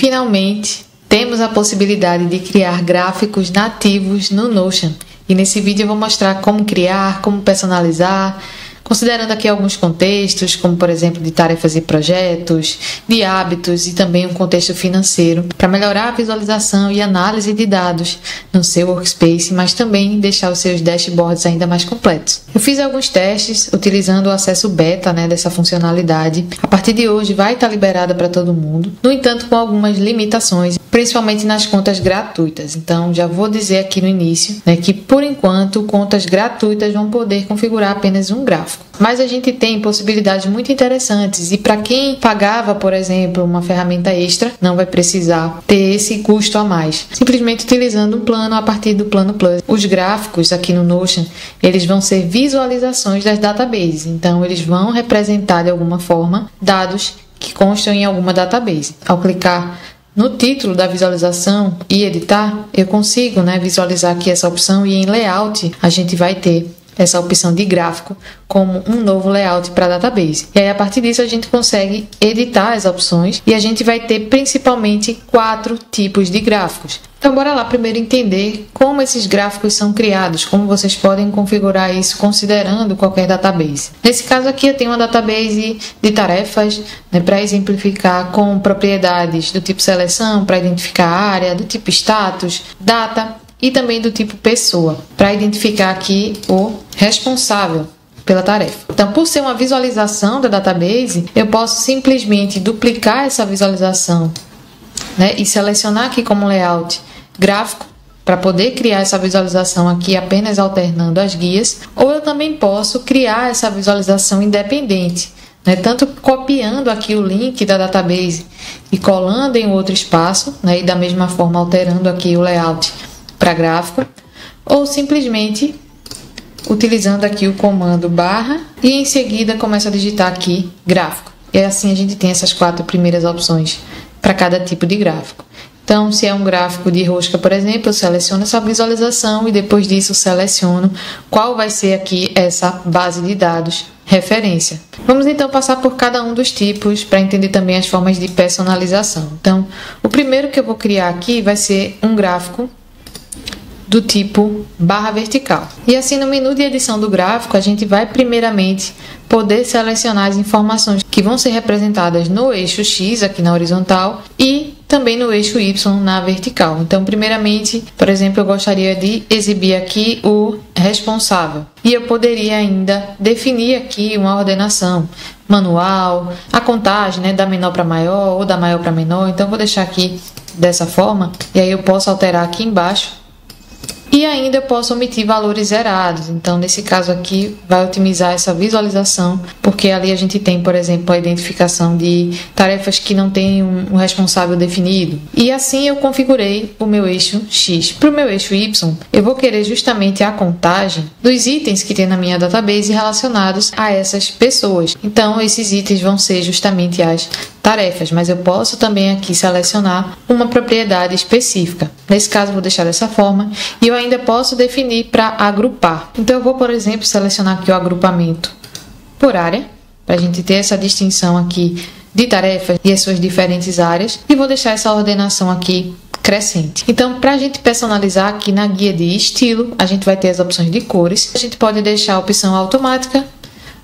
finalmente temos a possibilidade de criar gráficos nativos no Notion. E nesse vídeo eu vou mostrar como criar, como personalizar, considerando aqui alguns contextos, como por exemplo de tarefas e projetos, de hábitos e também um contexto financeiro, para melhorar a visualização e análise de dados no seu workspace, mas também deixar os seus dashboards ainda mais completos. Eu fiz alguns testes utilizando o acesso beta dessa funcionalidade. A partir de hoje vai estar liberada para todo mundo, no entanto com algumas limitações, principalmente nas contas gratuitas. Então já vou dizer aqui no início que por enquanto contas gratuitas vão poder configurar apenas um gráfico. Mas a gente tem possibilidades muito interessantes e para quem pagava, por exemplo, uma ferramenta extra, não vai precisar ter esse custo a mais. Simplesmente utilizando um plano a partir do plano Plus. Os gráficos aqui no Notion, eles vão ser visualizações das databases. Então eles vão representar de alguma forma dados que constam em alguma database. Ao clicar no título da visualização e editar, eu consigo visualizar aqui essa opção e em layout a gente vai ter essa opção de gráfico como um novo layout para a database. E aí a partir disso a gente consegue editar as opções e a gente vai ter principalmente 4 tipos de gráficos. Então bora lá primeiro entender como esses gráficos são criados, como vocês podem configurar isso considerando qualquer database. Nesse caso aqui eu tenho uma database de tarefas para exemplificar com propriedades do tipo seleção, para identificar a área, do tipo status, data e também do tipo pessoa, para identificar aqui o responsável pela tarefa. Então, por ser uma visualização da database, eu posso simplesmente duplicar essa visualização e selecionar aqui como layout gráfico, para poder criar essa visualização aqui apenas alternando as guias, ou eu também posso criar essa visualização independente, tanto copiando aqui o link da database e colando em outro espaço, e da mesma forma alterando aqui o layout para gráfico, ou simplesmente utilizando aqui o comando barra e em seguida começa a digitar aqui gráfico. E assim a gente tem essas 4 primeiras opções para cada tipo de gráfico. Então, se é um gráfico de rosca, por exemplo, eu seleciono essa visualização e depois disso seleciono qual vai ser aqui essa base de dados referência. Vamos então passar por cada um dos tipos para entender também as formas de personalização. Então, o primeiro que eu vou criar aqui vai ser um gráfico do tipo barra vertical. E assim no menu de edição do gráfico, a gente vai primeiramente poder selecionar as informações que vão ser representadas no eixo X aqui na horizontal e também no eixo Y na vertical. Então, primeiramente, por exemplo, eu gostaria de exibir aqui o responsável. E eu poderia ainda definir aqui uma ordenação manual, a contagem da menor para maior ou da maior para menor. Então, vou deixar aqui dessa forma e aí eu posso alterar aqui embaixo. E ainda eu posso omitir valores zerados. Então, nesse caso aqui, vai otimizar essa visualização, porque ali a gente tem, por exemplo, a identificação de tarefas que não têm um responsável definido. E assim eu configurei o meu eixo X. Para o meu eixo Y, eu vou querer justamente a contagem dos itens que tem na minha database relacionados a essas pessoas. Então, esses itens vão ser justamente as tarefas, mas eu posso também aqui selecionar uma propriedade específica. Nesse caso, eu vou deixar dessa forma e eu ainda posso definir para agrupar. Então, eu vou, por exemplo, selecionar aqui o agrupamento por área, para a gente ter essa distinção aqui de tarefas e as suas diferentes áreas, e vou deixar essa ordenação aqui crescente. Então, para a gente personalizar aqui na guia de estilo, a gente vai ter as opções de cores. A gente pode deixar a opção automática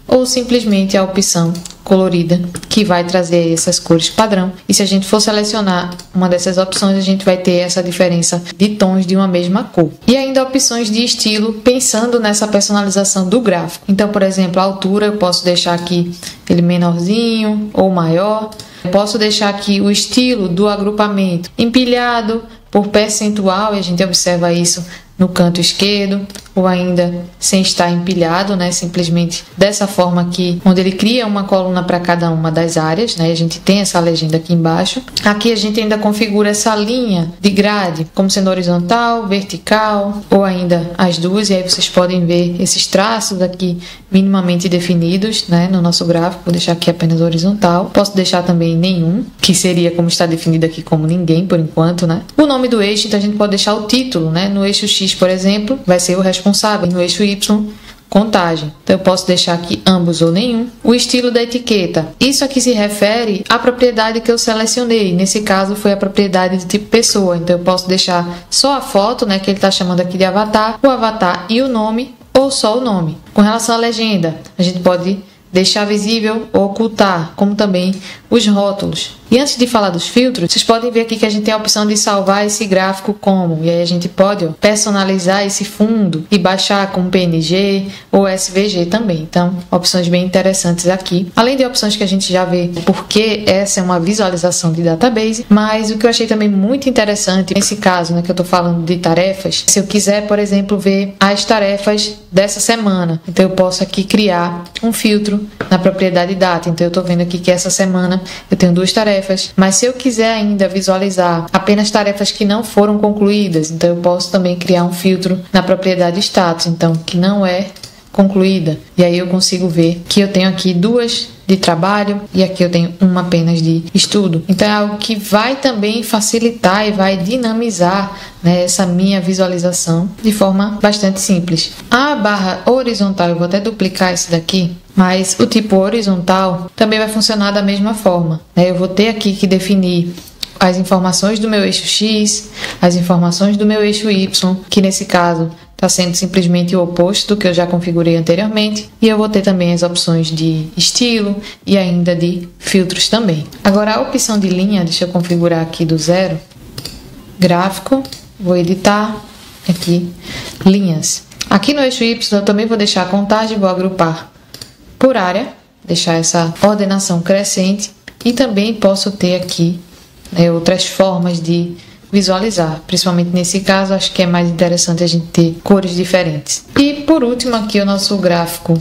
ou simplesmente a opção colorida, que vai trazer essas cores padrão. E se a gente for selecionar uma dessas opções, a gente vai ter essa diferença de tons de uma mesma cor. E ainda opções de estilo, pensando nessa personalização do gráfico. Então, por exemplo, a altura, eu posso deixar aqui ele menorzinho ou maior. Eu posso deixar aqui o estilo do agrupamento empilhado por percentual, e a gente observa isso no canto esquerdo, ou ainda sem estar empilhado, simplesmente dessa forma aqui, onde ele cria uma coluna para cada uma das áreas, a gente tem essa legenda aqui embaixo. Aqui a gente ainda configura essa linha de grade, como sendo horizontal, vertical, ou ainda as duas, e aí vocês podem ver esses traços aqui minimamente definidos, no nosso gráfico. Vou deixar aqui apenas horizontal, posso deixar também nenhum, que seria como está definido aqui como ninguém, por enquanto, O nome do eixo, então a gente pode deixar o título, no eixo X, por exemplo, vai ser o responsável, no eixo Y, contagem. Então eu posso deixar aqui ambos ou nenhum. O estilo da etiqueta. Isso aqui se refere à propriedade que eu selecionei. Nesse caso foi a propriedade de tipo pessoa. Então eu posso deixar só a foto, né, que ele está chamando aqui de avatar, o avatar e o nome, ou só o nome. Com relação à legenda, a gente pode deixar visível ou ocultar, como também os rótulos. E antes de falar dos filtros, vocês podem ver aqui que a gente tem a opção de salvar esse gráfico como, e aí a gente pode personalizar esse fundo e baixar como PNG ou SVG também. Então, opções bem interessantes aqui. Além de opções que a gente já vê porque essa é uma visualização de database, mas o que eu achei também muito interessante, nesse caso, né, que eu estou falando de tarefas, se eu quiser, por exemplo, ver as tarefas dessa semana, então eu posso aqui criar um filtro na propriedade data. Então eu estou vendo aqui que essa semana eu tenho 2 tarefas, mas se eu quiser ainda visualizar apenas tarefas que não foram concluídas, então eu posso também criar um filtro na propriedade status, então que não é concluída, e aí eu consigo ver que eu tenho aqui 2 de trabalho e aqui eu tenho uma apenas de estudo. Então é algo que vai também facilitar e vai dinamizar, né, essa minha visualização de forma bastante simples. A barra horizontal, eu vou até duplicar esse daqui, mas o tipo horizontal também vai funcionar da mesma forma, né? Eu vou ter aqui que definir as informações do meu eixo X, as informações do meu eixo Y, que nesse caso está sendo simplesmente o oposto do que eu já configurei anteriormente. E eu vou ter também as opções de estilo e ainda de filtros também. Agora a opção de linha, deixa eu configurar aqui do zero. Gráfico, vou editar, aqui, linhas. Aqui no eixo Y eu também vou deixar a contagem, vou agrupar por área, deixar essa ordenação crescente. E também posso ter aqui outras formas de visualizar, principalmente nesse caso, acho que é mais interessante a gente ter cores diferentes. E por último aqui o nosso gráfico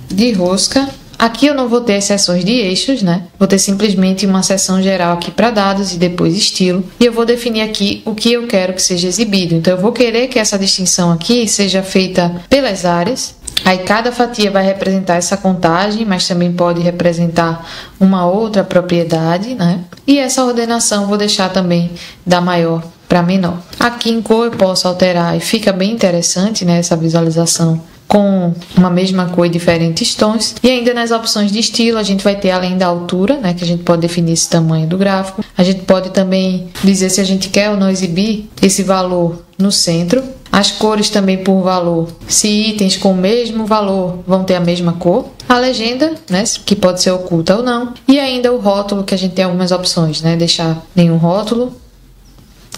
de rosca. Aqui eu não vou ter as seções de eixos, né? Vou ter simplesmente uma seção geral aqui para dados e depois estilo. E eu vou definir aqui o que eu quero que seja exibido. Então eu vou querer que essa distinção aqui seja feita pelas áreas. Aí cada fatia vai representar essa contagem, mas também pode representar uma outra propriedade, né? E essa ordenação eu vou deixar também da maior para menor. Aqui em cor eu posso alterar e fica bem interessante, né, essa visualização com uma mesma cor e diferentes tons. E ainda nas opções de estilo a gente vai ter, além da altura, né, que a gente pode definir esse tamanho do gráfico, a gente pode também dizer se a gente quer ou não exibir esse valor no centro. As cores também por valor, se itens com o mesmo valor vão ter a mesma cor. A legenda, né, que pode ser oculta ou não. E ainda o rótulo, que a gente tem algumas opções, né, deixar nenhum rótulo,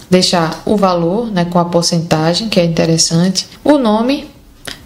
deixar o valor, né, com a porcentagem, que é interessante, o nome,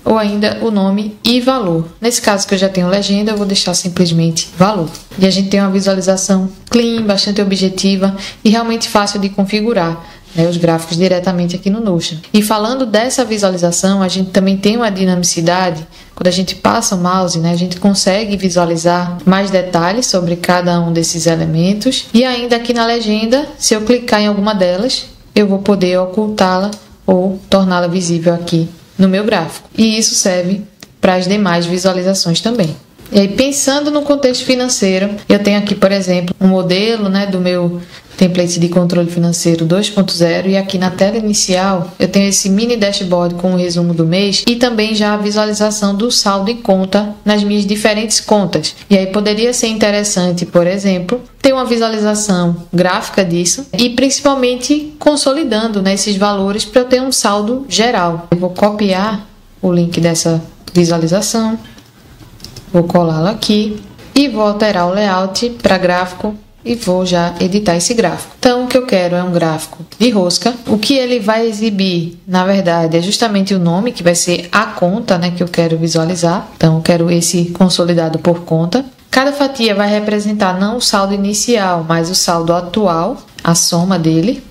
ou ainda o nome e valor. Nesse caso que eu já tenho legenda, eu vou deixar simplesmente valor. E a gente tem uma visualização clean, bastante objetiva e realmente fácil de configurar, né, os gráficos diretamente aqui no Notion. E falando dessa visualização, a gente também tem uma dinamicidade. Quando a gente passa o mouse, né, a gente consegue visualizar mais detalhes sobre cada um desses elementos. E ainda aqui na legenda, se eu clicar em alguma delas, eu vou poder ocultá-la ou torná-la visível aqui no meu gráfico. E isso serve para as demais visualizações também. E aí, pensando no contexto financeiro, eu tenho aqui, por exemplo, um modelo, né, do meu template de controle financeiro 2.0, e aqui na tela inicial eu tenho esse mini dashboard com o resumo do mês e também já a visualização do saldo em conta nas minhas diferentes contas. E aí poderia ser interessante, por exemplo, ter uma visualização gráfica disso e principalmente consolidando, né, esses valores para eu ter um saldo geral. Eu vou copiar o link dessa visualização, vou colá-lo aqui e vou alterar o layout para gráfico e vou já editar esse gráfico. Então, o que eu quero é um gráfico de rosca. O que ele vai exibir, na verdade, é justamente o nome, que vai ser a conta, né, que eu quero visualizar. Então, eu quero esse consolidado por conta. Cada fatia vai representar não o saldo inicial, mas o saldo atual, a soma dele,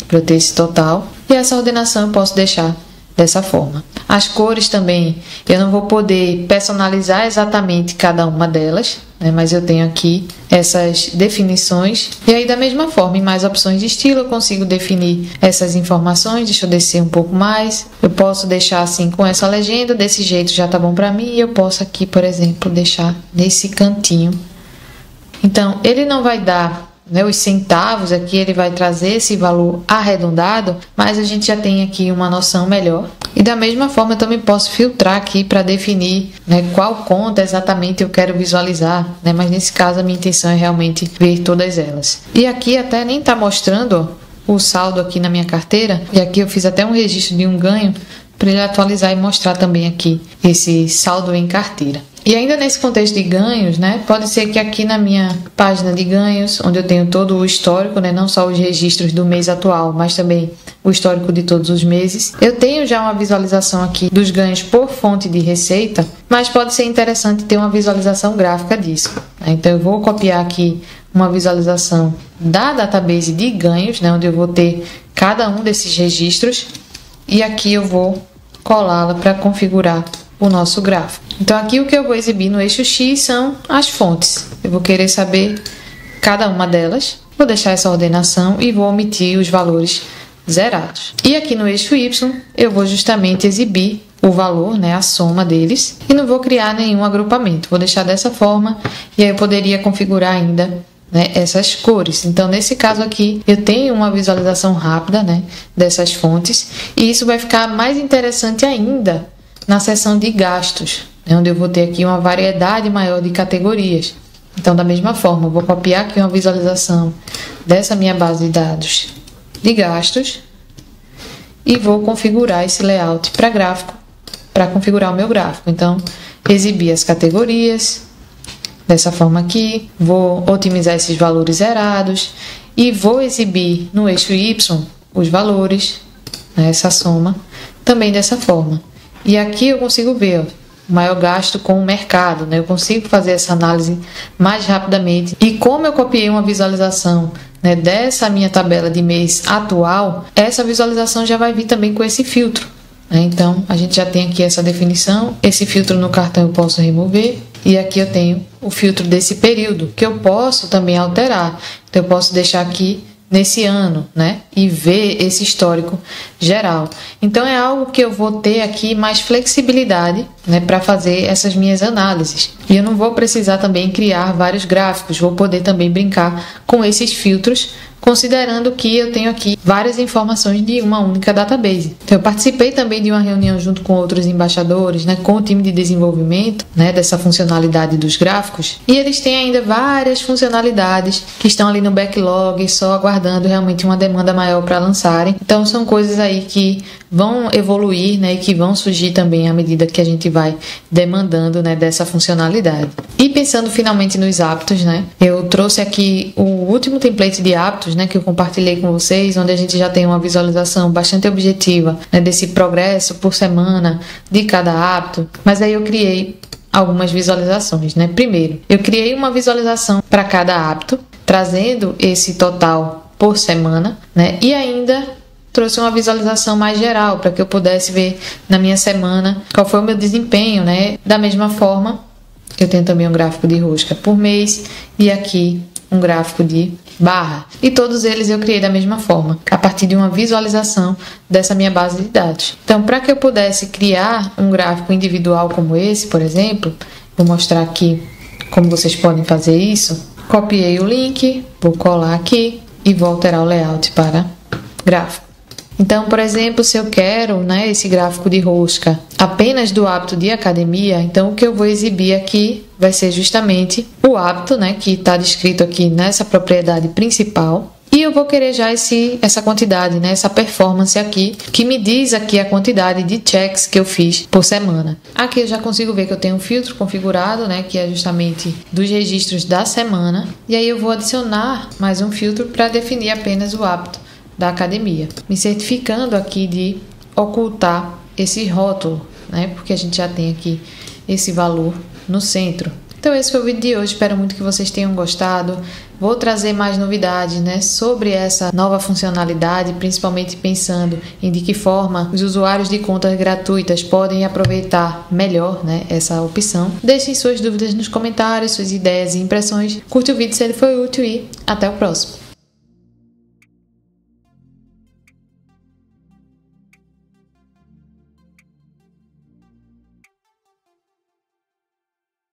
para eu ter esse total. E essa ordenação eu posso deixar dessa forma. As cores também, eu não vou poder personalizar exatamente cada uma delas, né, mas eu tenho aqui essas definições. E aí, da mesma forma, em mais opções de estilo, eu consigo definir essas informações. Deixa eu descer um pouco mais. Eu posso deixar assim com essa legenda, desse jeito já tá bom para mim. E eu posso aqui, por exemplo, deixar nesse cantinho. Então, ele não vai dar, né, os centavos aqui, ele vai trazer esse valor arredondado, mas a gente já tem aqui uma noção melhor E da mesma forma eu também posso filtrar aqui para definir, né, qual conta exatamente eu quero visualizar, né? Mas nesse caso a minha intenção é realmente ver todas elas. E aqui até nem está mostrando o saldo aqui na minha carteira, e aqui eu fiz até um registro de um ganho para ele atualizar e mostrar também aqui esse saldo em carteira. E ainda nesse contexto de ganhos, né, pode ser que aqui na minha página de ganhos, onde eu tenho todo o histórico, né, não só os registros do mês atual, mas também o histórico de todos os meses, eu tenho já uma visualização aqui dos ganhos por fonte de receita, mas pode ser interessante ter uma visualização gráfica disso, né? Então eu vou copiar aqui uma visualização da database de ganhos, né, onde eu vou ter cada um desses registros, e aqui eu vou colá-la para configurar o nosso gráfico. Então aqui o que eu vou exibir no eixo X são as fontes. Eu vou querer saber cada uma delas, vou deixar essa ordenação e vou omitir os valores zerados. E aqui no eixo Y eu vou justamente exibir o valor, né, a soma deles, e não vou criar nenhum agrupamento. Vou deixar dessa forma, e aí eu poderia configurar ainda, né, essas cores. Então nesse caso aqui eu tenho uma visualização rápida, né, dessas fontes, e isso vai ficar mais interessante ainda na seção de gastos, né, onde eu vou ter aqui uma variedade maior de categorias. Então da mesma forma eu vou copiar aqui uma visualização dessa minha base de dados de gastos e vou configurar esse layout para gráfico, para configurar o meu gráfico. Então exibir as categorias dessa forma aqui, vou otimizar esses valores zerados e vou exibir no eixo Y os valores, né, essa soma, também dessa forma. E aqui eu consigo ver, ó, o maior gasto com o mercado, né? Eu consigo fazer essa análise mais rapidamente. E como eu copiei uma visualização, né, dessa minha tabela de mês atual, essa visualização já vai vir também com esse filtro, né? Então a gente já tem aqui essa definição. Esse filtro no cartão eu posso remover. E aqui eu tenho o filtro desse período, que eu posso também alterar. Então eu posso deixar aqui nesse ano, né, e ver esse histórico geral. Então é algo que eu vou ter aqui mais flexibilidade, né, para fazer essas minhas análises. E eu não vou precisar também criar vários gráficos, vou poder também brincar com esses filtros, considerando que eu tenho aqui várias informações de uma única database. Então eu participei também de uma reunião junto com outros embaixadores, né, com o time de desenvolvimento, né, dessa funcionalidade dos gráficos, e eles têm ainda várias funcionalidades que estão ali no backlog, só aguardando realmente uma demanda maior para lançarem. Então são coisas aí que vão evoluir, né, e que vão surgir também à medida que a gente vai demandando, né, dessa funcionalidade. E pensando finalmente nos hábitos, né, eu trouxe aqui o último template de hábitos, né, que eu compartilhei com vocês, onde a gente já tem uma visualização bastante objetiva, né, desse progresso por semana de cada hábito. Mas aí eu criei algumas visualizações, né? Primeiro, eu criei uma visualização para cada hábito, trazendo esse total por semana, né? E ainda trouxe uma visualização mais geral para que eu pudesse ver na minha semana qual foi o meu desempenho, né? Da mesma forma, eu tenho também um gráfico de rosca por mês e aqui um gráfico de barra. E todos eles eu criei da mesma forma, a partir de uma visualização dessa minha base de dados. Então, para que eu pudesse criar um gráfico individual como esse, por exemplo, vou mostrar aqui como vocês podem fazer isso. Copiei o link, vou colar aqui e vou alterar o layout para gráfico. Então, por exemplo, se eu quero, né, esse gráfico de rosca apenas do hábito de academia, então o que eu vou exibir aqui vai ser justamente o hábito, né, que está descrito aqui nessa propriedade principal. E eu vou querer já essa quantidade, né, essa performance aqui, que me diz aqui a quantidade de checks que eu fiz por semana. Aqui eu já consigo ver que eu tenho um filtro configurado, né, que é justamente dos registros da semana. E aí eu vou adicionar mais um filtro para definir apenas o hábito da academia, me certificando aqui de ocultar esse rótulo, né? Porque a gente já tem aqui esse valor no centro. Então esse foi o vídeo de hoje, espero muito que vocês tenham gostado. Vou trazer mais novidades, né, sobre essa nova funcionalidade, principalmente pensando em de que forma os usuários de contas gratuitas podem aproveitar melhor, né, essa opção. Deixem suas dúvidas nos comentários, suas ideias e impressões. Curte o vídeo se ele foi útil e até o próximo.